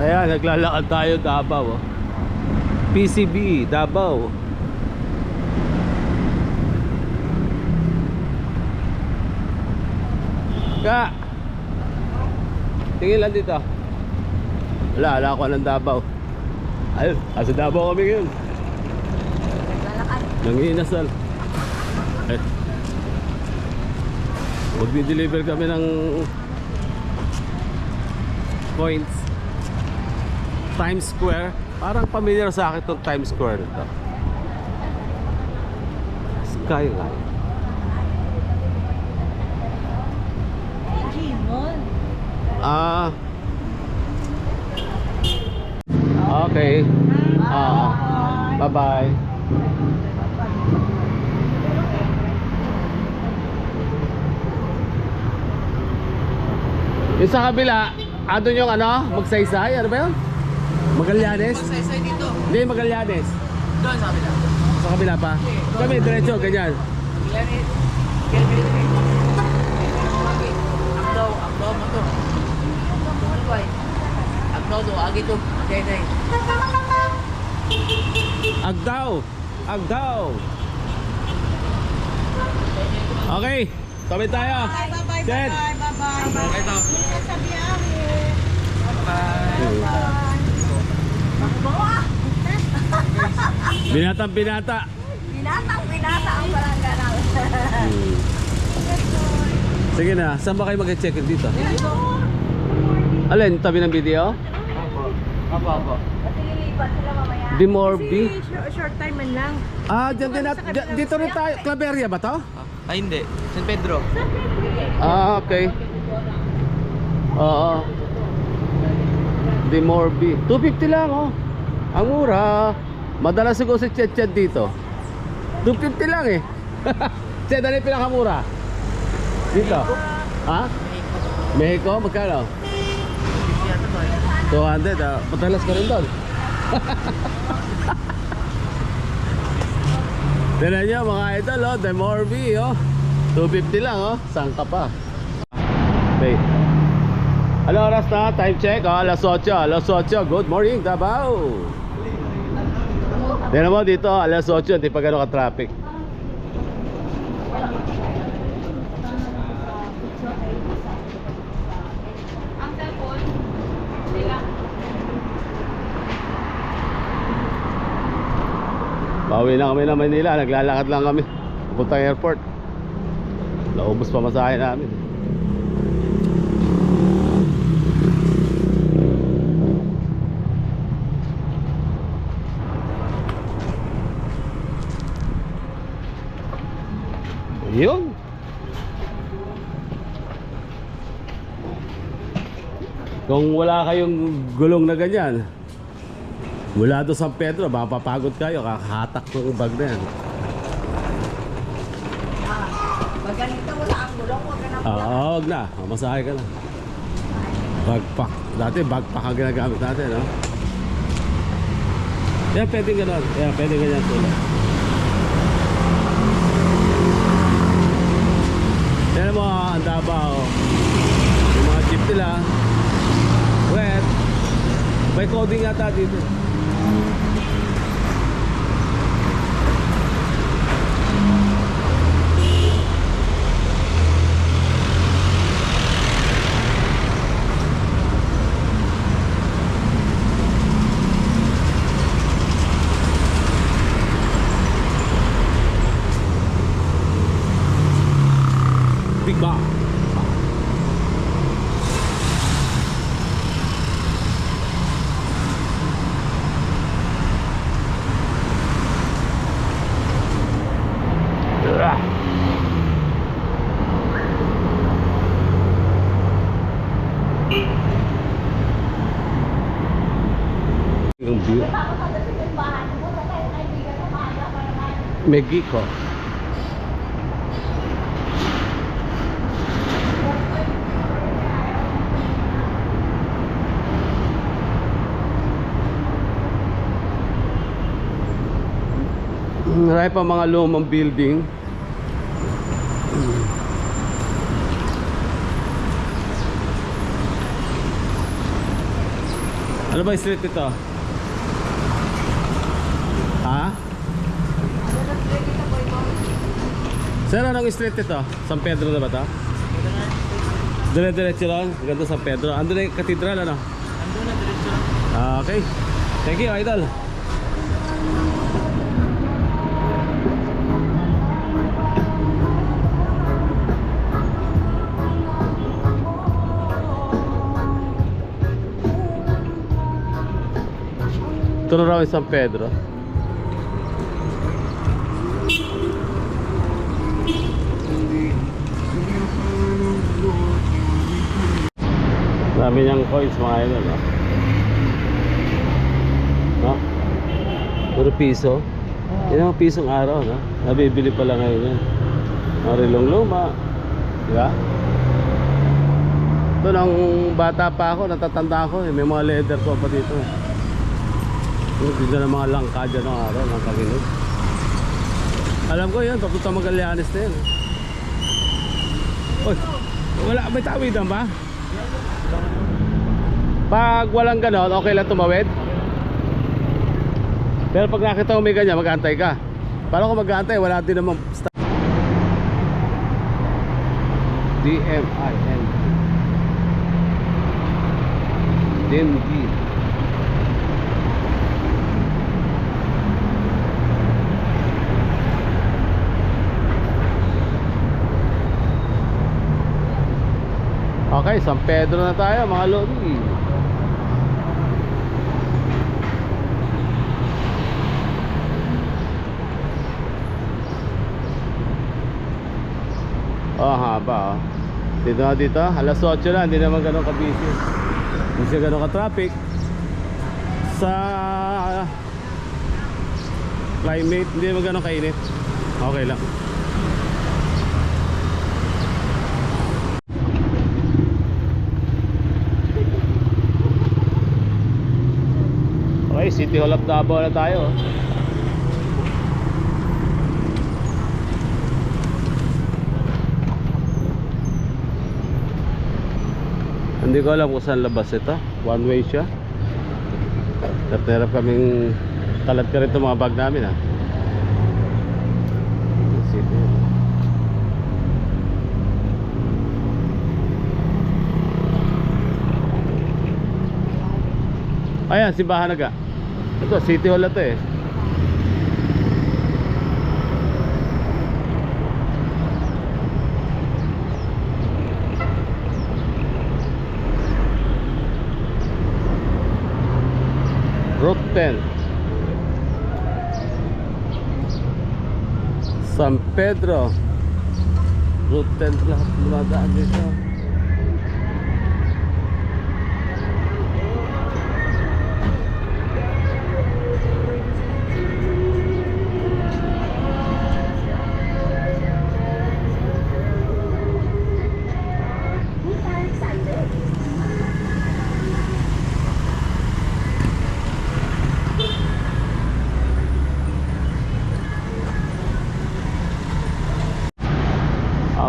Ayan, naglalakad tayo Davao. PCB, Davao. Ka! Tingin lang dito. Wala ko ng Davao. Ayun, sa Davao kami ngayon. Nanginasal. Magdi-deliver kami ng points. Times Square. Parang familiar sa akin itong Times Square nito. Skyline. Okay. Bye-bye. Yung sa kabila, andun yung ano, magsaysay, ano ba yun? Magallanes? Magsaysay dito. Hindi, Magallanes. Doon sa kabila. Sa kabila pa? Kami, diretso, ganyan. Magallanes. Agdaw mo to. Agdaw to, agi to. Agdaw. Okay, tabi tayo. Bye-bye. Ted. Ito. Sa biyahe. Binatang binata. Binatang ang barangay namin. Sige na, saan ba kayo mag-check-in dito? Alin, tabi ng video? Apo. Kasi lilipat sila mamaya. Dimorbi? Short time man lang. Dyan din dito rin tayo. Claveria ba to? Ay hindi. San Pedro. Okay. Oo. Dimorbi. 250 lang, oh. Ang mura. Madalas siguro si Chet dito. 250 lang eh. Chet, ano yung pinakamura? Dito. Ha? Mexico? Magkano? 200, madalas ka rin doon. Tignan nyo mga idol, oh, Dimorbi, oh. 250 lang, oh. Saan ka pa? Okay. Ano oras na? Time check, oh. Alas 8. Good morning, Davao. Tignan mo dito, alas 8. Hindi pa gano'n ka-traffic. Pauwi na kami ng Manila, naglalakad lang kami papuntang airport. Naubos pa masahe namin. Yun. Kung wala kayong gulong na ganyan, mula doon San Pedro, mapapagod kayo, kakahatak ng bag na yan. Pag ganito wala ang gulong, huwag ka na Huwag na, masahe ka na. Bagpack. Dati bagpack ang ginagamit natin, no? Yan, pwedeng gano'n. Yan, pwedeng ganyan tulad. Yan mo, ang Davao. Yung mga jeep nila. Wet. May coding yata dito. Big Bar. Yung view. Mexico. Marami pa mga lumang building. Ano ba yung street ito? Ha? Sir, anong street ito? San Pedro na ba ito? Dire-diretso lang. Ganda San Pedro. Ando na yung katedral, ano? Andun na, diretso lang. Okay. Thank you, idol. Ito na raw yung San Pedro. Dami niyang coins mga idol, no? No? Puro piso. Yan ang pisong araw, no? Nabibili pala ngayon yan. Mga rilong luma. Di ba? Ito nang bata pa ako, natatanda ako. May mga leather ko pa dito. Hindi na mga langka dyan ng araw, ng Taguig. Alam ko yun, papunta Magallanes na yun. Uy, wala, may tawidan ba? Pag walang ganon, okay lang tumawid. Pero pag nakita mo may ganyan, mag-aantay ka. Paano kung mag-aantay? Wala din naman stop. DMIN DMD. Okay, San Pedro na tayo mga lodi. Oh, haba oh. Dito na dito, alas 8 na, hindi naman ganun ka-busy. Hindi siya ganun ka-traffic. Sa climate, hindi naman ganun kainit. Okay lang. Okay, City Hall of Davao na tayo. Hindi ko alam kung saan labas ito. One way siya. Terap kaming kalat ka rin itong mga bag namin ha. City. Ayan, simbahan na ka. Ito, City Hall na ito eh. Route 10 San Pedro. Route 10 lahat lumadaan dito.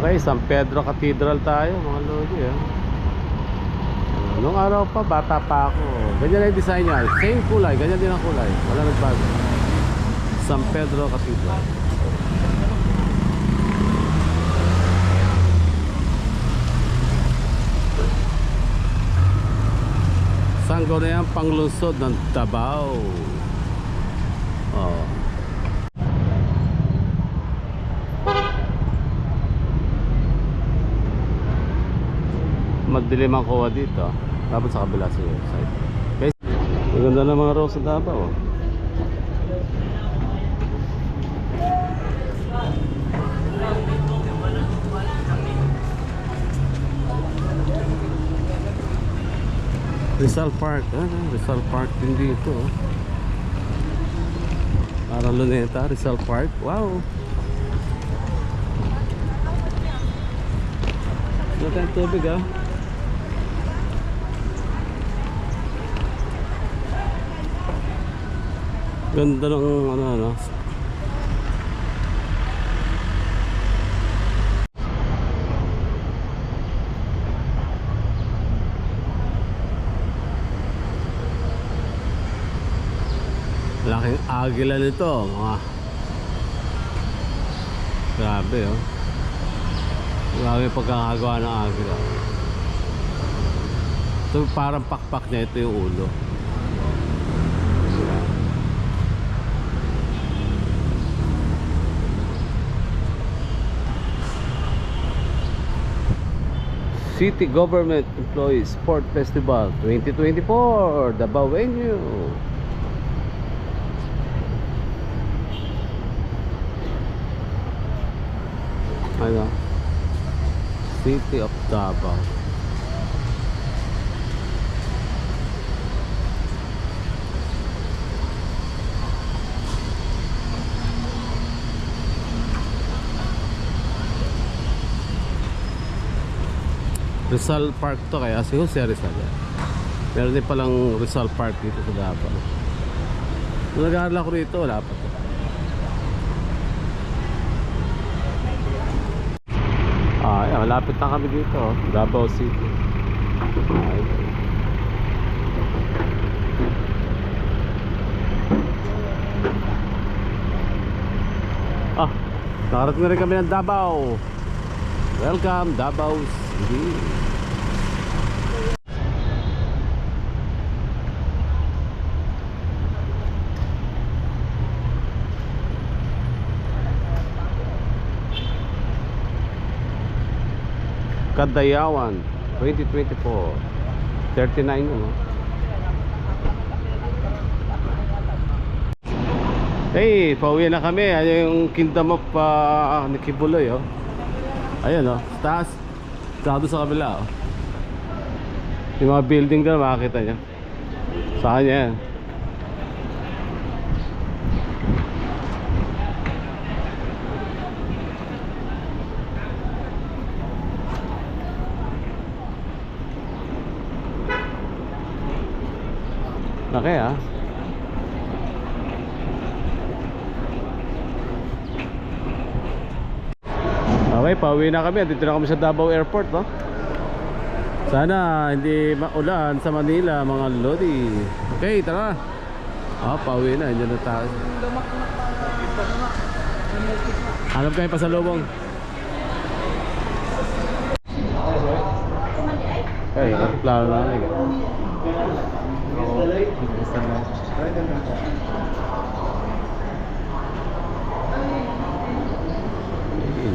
Okay, San Pedro Cathedral tayo mga lodi eh. Nung araw pa, bata pa ako. Ganyan na yung design niya. Same kulay, ganyan din ang kulay. Wala nagbago. San Pedro Cathedral. Sangguniang panglusod ng Davao. Oh. Madilim ang kuha dito. Dapat sa kabila sa side. Okay. Maganda na mga rose sa Davao. Rizal Park. Rizal Park din dito. Parang Luneta, Rizal Park. Wow. Wala tayong tubig ah. Ganda ng ano. Laking agila nito, mga. Grabe, oh. Grabe yung pagkakagawa ng agila. Ito parang pakpak niya, ito yung ulo. City Government Employees Sport Festival 2024, Davao venue. Ano? City of Davao. Rizal Park to, kaya si Jose Rizal yan. Meron din palang Rizal Park dito sa Davao. Nung nag-aaral ako rito, wala pa to. Ayan, malapit na kami dito, oh. Davao City. Ayan. Nakarating na rin kami ng Davao. Welcome, Davao City. Kadayawan 2024 39 yun, no? Hey, pauwi na kami. Ayan yung Kingdom of Nikibuloy, oh. Ayan, oh, taas. Saka doon sa kabila, oh. Yung mga building doon, makakita nyo. Sa kanya yan. Laki, ah. Okay, pauwi na kami. Dito na kami sa Davao Airport, no? Sana hindi maulan sa Manila, mga lodi. Okay, tara. Pauwi na. Hindi na tayo. Hanap kayo pa sa lubong. Okay, plano na lang.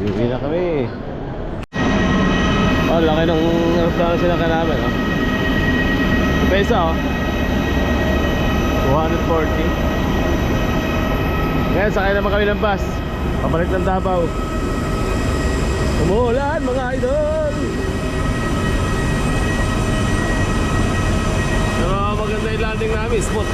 Uwi na kami. Oh, laki ng aeroplano sinakay namin, oh. Pesa, oh. 240. Ngayon, sakay naman kami ng bus. Pabalik ng Davao. Umuulan, mga idol. Pero maganda yung landing namin, smooth.